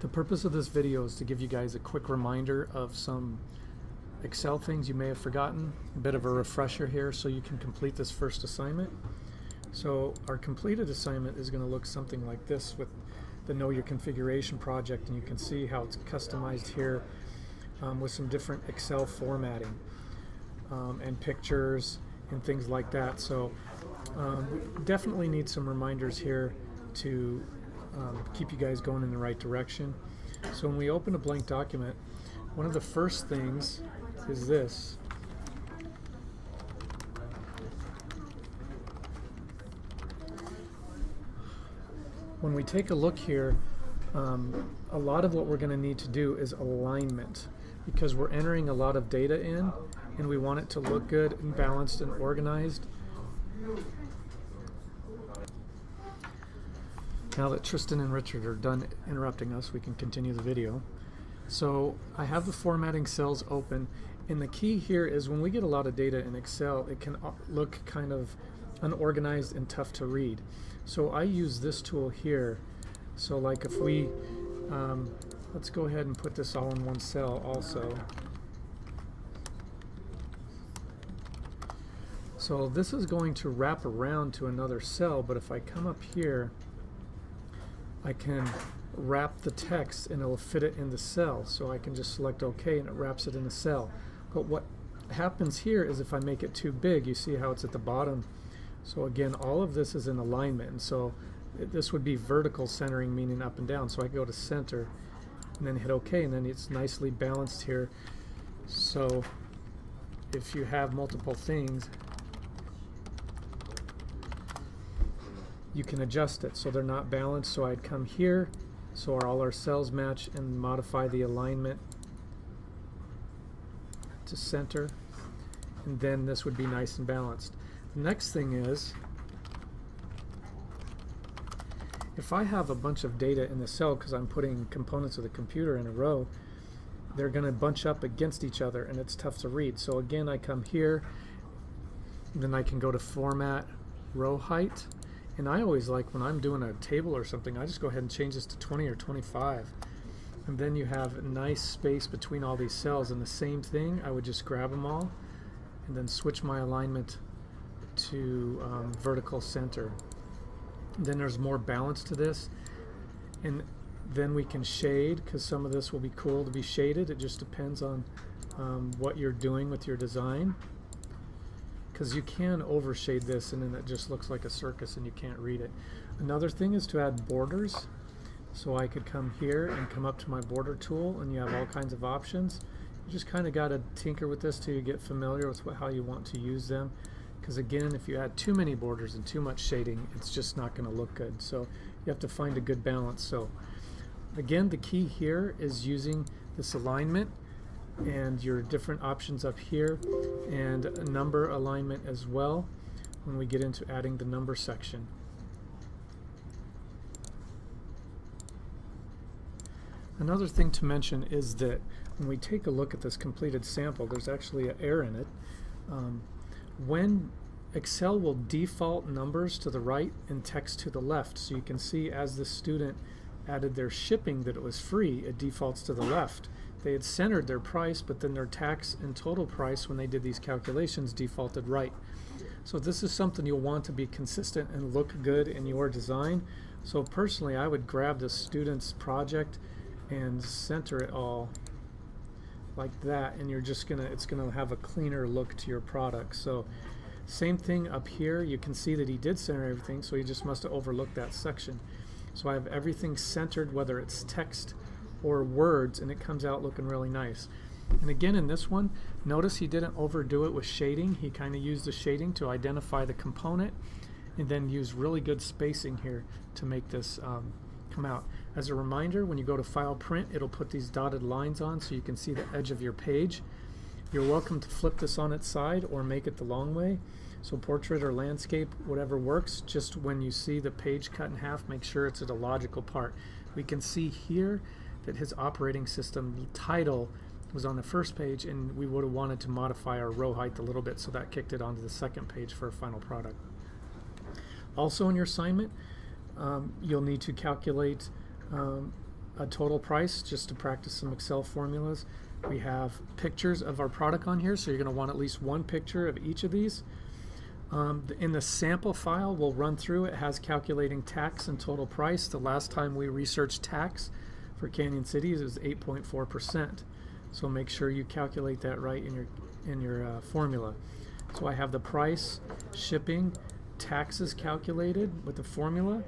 The purpose of this video is to give you guys a quick reminder of some Excel things you may have forgotten, a bit of a refresher here so you can complete this first assignment. So our completed assignment is going to look something like this with the Know Your Configuration project, and you can see how it's customized here with some different Excel formatting and pictures and things like that. So we definitely need some reminders here to keep you guys going in the right direction. So when we open a blank document, one of the first things is this. When we take a look here, a lot of what we're going to need to do is alignment, because we're entering a lot of data in and we want it to look good and balanced and organized. Now that Tristan and Richard are done interrupting us, we can continue the video. So I have the formatting cells open, and the key here is when we get a lot of data in Excel, it can look kind of unorganized and tough to read. So I use this tool here. So like if we, let's go ahead and put this all in one cell also. So this is going to wrap around to another cell, but if I come up here, I can wrap the text and it will fit it in the cell. So I can just select OK and it wraps it in the cell. But what happens here is if I make it too big, you see how it's at the bottom. So again, all of this is in alignment, and so this would be vertical centering, meaning up and down. So I go to center and then hit OK, and then it's nicely balanced here. So if you have multiple things, you can adjust it so they're not balanced. So I'd come here so all our cells match and modify the alignment to center, and then this would be nice and balanced. The next thing is, if I have a bunch of data in the cell because I'm putting components of the computer in a row, they're going to bunch up against each other and it's tough to read. So again, I come here, then I can go to Format, Row Height. And I always like, when I'm doing a table or something, I just go ahead and change this to 20 or 25. And then you have a nice space between all these cells. And the same thing, I would just grab them all and then switch my alignment to vertical center. Then there's more balance to this. And then we can shade, because some of this will be cool to be shaded. It just depends on what you're doing with your design. Because you can overshade this and then it just looks like a circus and you can't read it. Another thing is to add borders. So I could come here and come up to my border tool, and you have all kinds of options. You just kind of got to tinker with this till you get familiar with how you want to use them. Because again, if you add too many borders and too much shading, it's just not going to look good. So you have to find a good balance. So again, the key here is using this alignment and your different options up here, and a number alignment as well when we get into adding the number section. Another thing to mention is that when we take a look at this completed sample, there's actually an error in it. When Excel will default numbers to the right and text to the left, so you can see as the student added their shipping that it was free, it defaults to the left. They had centered their price, but then their tax and total price when they did these calculations defaulted right. So this is something you'll want to be consistent and look good in your design. So personally, I would grab the student's project and center it all like that, and you're just it's gonna have a cleaner look to your product. So same thing up here, you can see that he did center everything, so he just must have overlooked that section. So I have everything centered, whether it's text or words, and it comes out looking really nice. And again, in this one, notice he didn't overdo it with shading. He kind of used the shading to identify the component and then use really good spacing here to make this come out. As a reminder, when you go to File Print, it'll put these dotted lines on so you can see the edge of your page. You're welcome to flip this on its side or make it the long way. So portrait or landscape, whatever works. Just when you see the page cut in half, make sure it's at a logical part. We can see here that his operating system title was on the first page, and we would have wanted to modify our row height a little bit, so that kicked it onto the second page for a final product. Also in your assignment, you'll need to calculate a total price just to practice some Excel formulas. We have pictures of our product on here, so you're going to want at least one picture of each of these. In the sample file, we'll run through. It has calculating tax and total price. The last time we researched tax for Canyon Cities, it was 8.4%. So make sure you calculate that right in your formula. So I have the price, shipping, taxes calculated with the formula.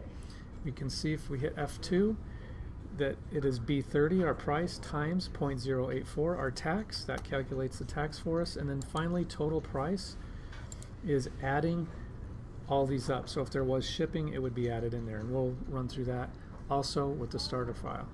We can see if we hit F2 that it is B30, our price, times 0.084, our tax. That calculates the tax for us. And then finally, total price is adding all these up. So if there was shipping, it would be added in there. And we'll run through that also with the starter file.